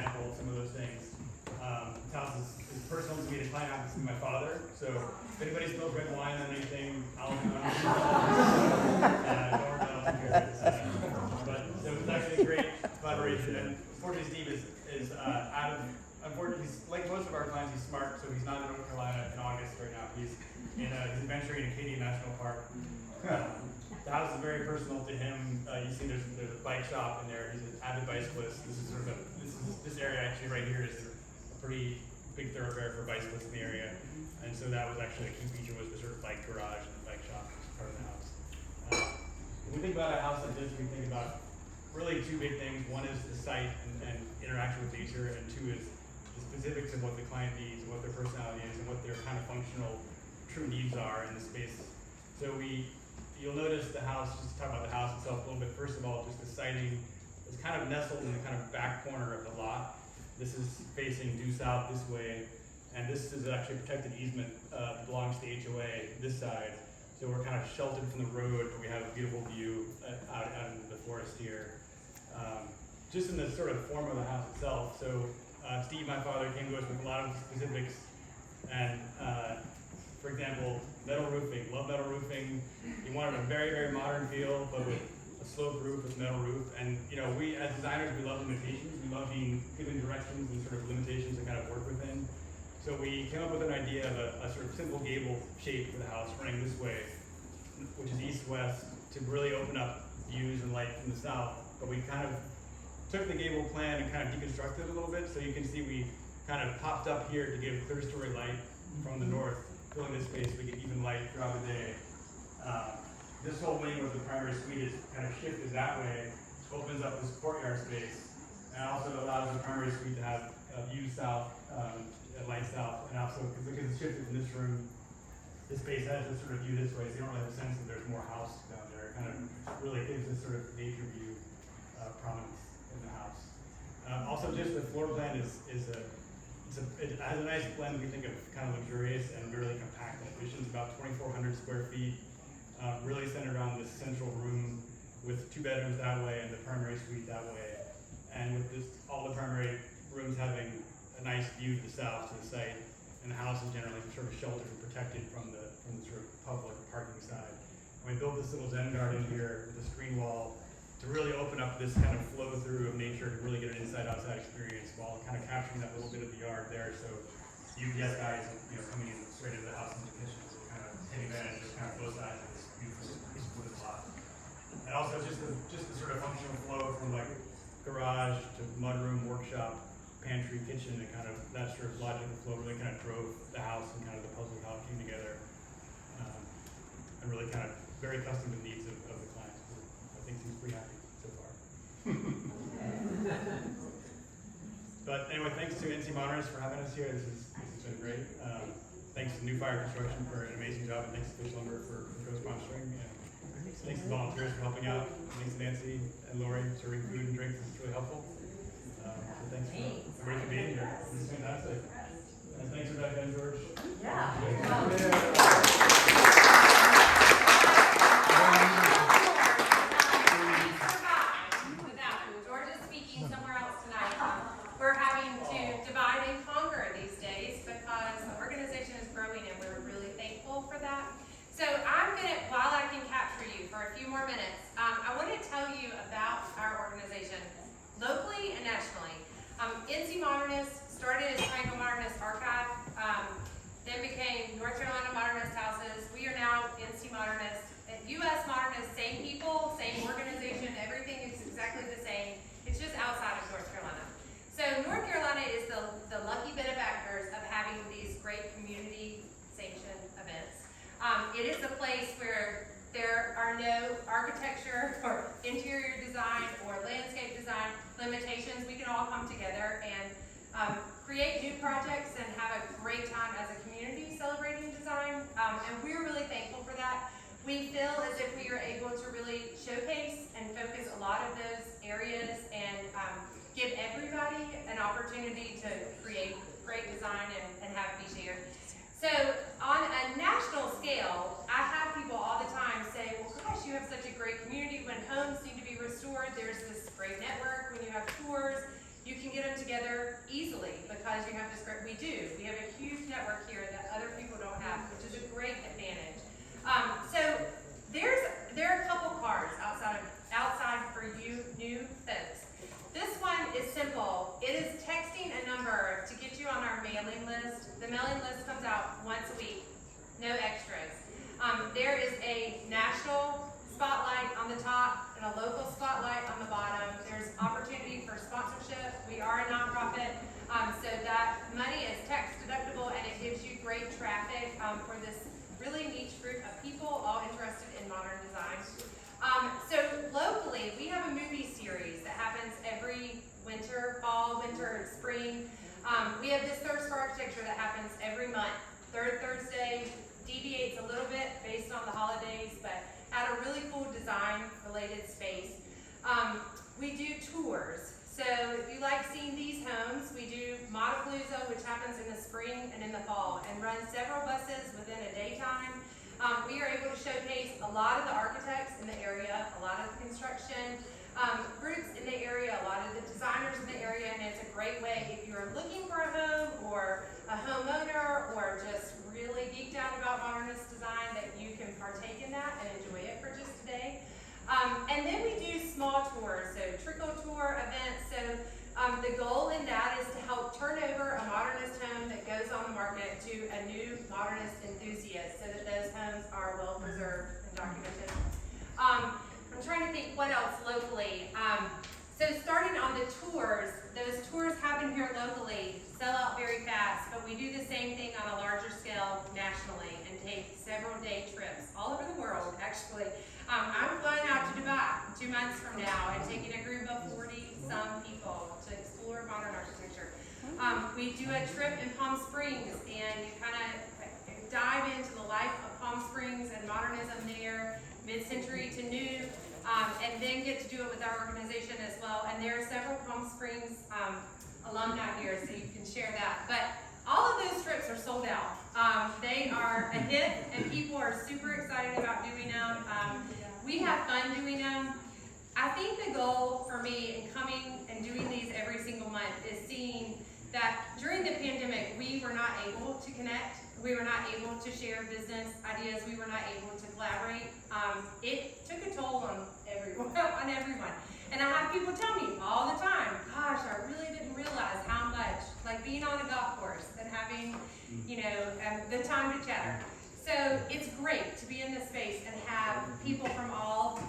example of some of those things. This house is personal to me. The client happens to be my father. So if anybody spills red wine on anything, I'll do it. But so it's actually a great collaboration. And unfortunately, Steve is out of. Unfortunately, he's, like most of our clients, he's smart, so he's not in North Carolina in August right now. He's venturing in Acadia National Park. The house is very personal to him. You see, there's a bike shop in there. He's an avid bicyclist. This is sort of this area actually right here is a pretty big thoroughfare for bicyclists in the area, and so that was actually a key feature was the sort of bike garage and the bike shop as part of the house. When we think about a house like this, we think about really two big things. One is the site and interaction with nature, and two is the specifics of what the client needs, what their personality is, and what their kind of functional true needs are in the space. So you'll notice the house, just to talk about the house itself a little bit, first of all, just the siting is kind of nestled in the kind of back corner of the lot. This is facing due south this way, and this is actually a protected easement that belongs to the HOA this side. So we're kind of sheltered from the road, but we have a beautiful view out into the forest here. Just in the sort of form of the house itself, so Steve, my father, came to us with a lot of specifics, and for example, metal roofing, love metal roofing. He wanted a very, very modern feel, but with a sloped roof, with metal roof. And you know, we as designers, we love limitations. We love being given directions and sort of limitations to kind of work within. So we came up with an idea of a sort of simple gable shape for the house running this way, which is east-west, to really open up views and light from the south. But we kind of took the gable plan and kind of deconstructed it a little bit. So you can see we kind of popped up here to give clear story light from the north, filling this space so we get even light throughout the day. This whole wing of the primary suite is kind of shifted that way, opens up this courtyard space, and also allows the primary suite to have a view south, light south, and also because it's shifted from this room, this space has this sort of view this way, so you don't really have a sense that there's more house down there. It kind of really gives this sort of nature view prominence in the house. Also, just the floor plan it has a nice blend, we think, of kind of luxurious and really compact elevations, about 2,400 square feet, really centered around this central room with 2 bedrooms that way and the primary suite that way. And with all the primary rooms having a nice view to the south, to the site, and the house is generally sort of sheltered and protected from the sort of public parking side. And we built this little Zen garden here with a screen wall to really open up this kind of flow through of nature to really get an inside-outside experience while kind of capturing that little bit of the yard there. So you get guys, coming in straight into the house and the kitchen, so kind of taking advantage of kind of both sides of this beautiful wooded lot. And also just the sort of functional flow from like garage to mudroom, workshop, pantry, kitchen, and kind of that sort of logical flow really kind of drove the house and kind of the puzzle of how it came together, and really kind of very custom to the needs of the client. I think he's pretty happy so far. But anyway, thanks to NC Modernist for having us here. This has been great. Thanks to New Fire Construction for an amazing job, and thanks to Fish Lumber for co-sponsoring. Thanks to volunteers for helping out. Thanks to Nancy and Lori serving food and drinks. It's really helpful. So thanks for everybody for being here. This is fantastic. And thanks Rebecca and George. George is speaking somewhere else tonight. We're having to divide and conquer these days because the organization is growing and we're really thankful for that. So I'm going to, while I can capture you for a few more minutes, I want to tell you about our organization locally and nationally. NC Modernist started as Triangle Modernist Archive, then became North Carolina Modernist Houses. We are now NC Modernist. U.S. Modernist, same people, same organization, everything is exactly the same. It's just outside of North Carolina. So North Carolina is the lucky benefactors of having these great community sanctioned events. It is a place where there are no architecture or interior design or landscape design limitations. We can all come together and create new projects and have a great time as a community celebrating design. And we're really thankful for that. We feel as if we are able to really showcase and focus a lot of those areas and give everybody an opportunity to create great design and have it be shared. So on a national scale, I have people all the time say, well, gosh, you have such a great community. When homes need to be restored, there's this great network. When you have tours, you can get them together is texting a number to get you on our mailing list. The mailing list comes out once a week, no extras. There is a national spotlight on the top and a local spotlight on the bottom. There's opportunity for sponsorship. We are a nonprofit, so that money is tax deductible, and it gives you great traffic for this really niche group of people all interested in modern design. So locally, we have a movie series that happens every winter, fall, winter, and spring. We have this Thirst for Architecture that happens every month. Third Thursday deviates a little bit based on the holidays, but at a really cool design-related space. We do tours. So if you like seeing these homes, we do Modapalooza, which happens in the spring and in the fall, and run several buses within a daytime. We are able to showcase a lot of the architects in the area, a lot of the construction groups in the area, a lot of the designers in the area, and it's a great way if you're looking for a home or a homeowner or just really geeked out about modernist design, that you can partake in that and enjoy it for just a day. And then we do small tours, so trickle tour events. So the goal in that is to help turn over a modernist home that goes on the market to a new modernist enthusiast, so that those homes are well preserved and documented. I'm trying to think what else locally. So starting on the tours, those tours happen here locally, sell out very fast, but we do the same thing on a larger scale nationally and take several day trips all over the world, actually. I'm flying out to Dubai 2 months from now and taking a group of 40-some people to explore modern architecture. We do a trip in Palm Springs, and you kind of dive into the life of Palm Springs and modernism there, mid-century to new, and then get to do it with our organization as well. And there are several Palm Springs alumni here, so you can share that. But all of those trips are sold out. They are a hit, and people are super excited about doing them. We have fun doing them. I think the goal for me in coming and doing these every single month is seeing that during the pandemic, we were not able to connect. We were not able to share business ideas. We were not able to collaborate. It took a toll on everyone. And I have people tell me all the time, gosh, I really didn't realize how much, like being on a golf course and having, the time to chatter. So it's great to be in this space and have people from all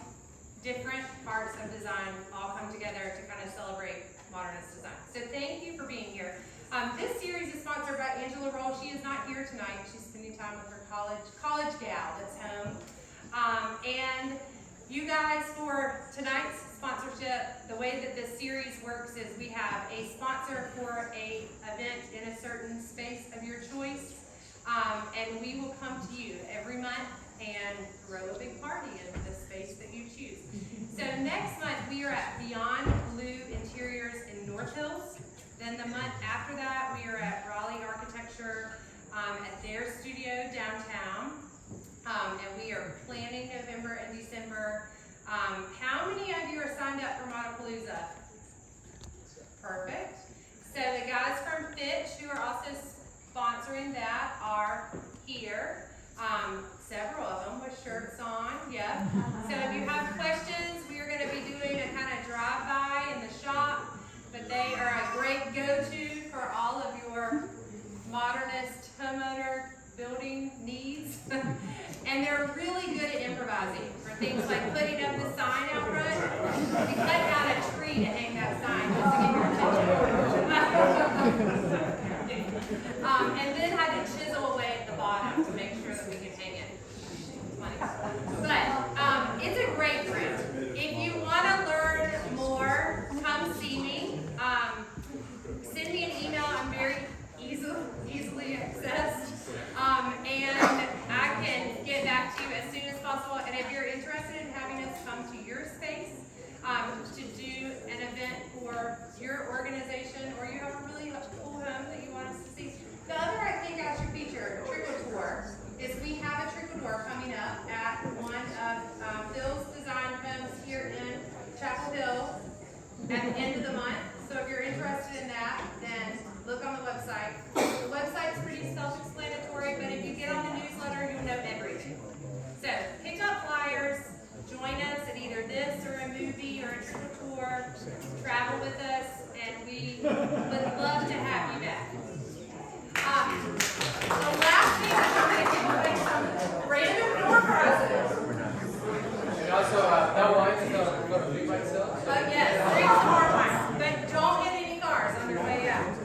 different parts of design all come together to kind of celebrate modernist design. So thank you for being here. This series is sponsored by Angela Roll. She is not here tonight. She's spending time with her college gal that's home. And you guys, for tonight's sponsorship, the way that this series works is we have a sponsor for a event in a certain space of your choice. And we will come to you every month and throw a big party in the space that you choose. So next month we are at Beyond Blue Interiors in North Hills. Then the month after that we are at Raleigh Architecture at their studio downtown. And we are planning November and December. How many of you are signed up for Modapalooza? Perfect. So the guys from Fitch, who are also sponsoring that, are here. Several of them with shirts on, yeah. So if you have questions, we are going to be doing a kind of drive-by in the shop, but they are a great go-to for all of your modernist homeowner building needs. And they're really good at improvising for things like putting up the sign out front. We cut out a tree to hang that sign just to get your attention. And then had to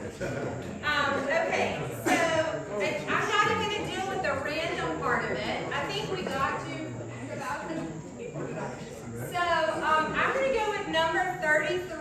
Okay, so I'm not even going to deal with the random part of it. I think we got to. So I'm going to go with number 33.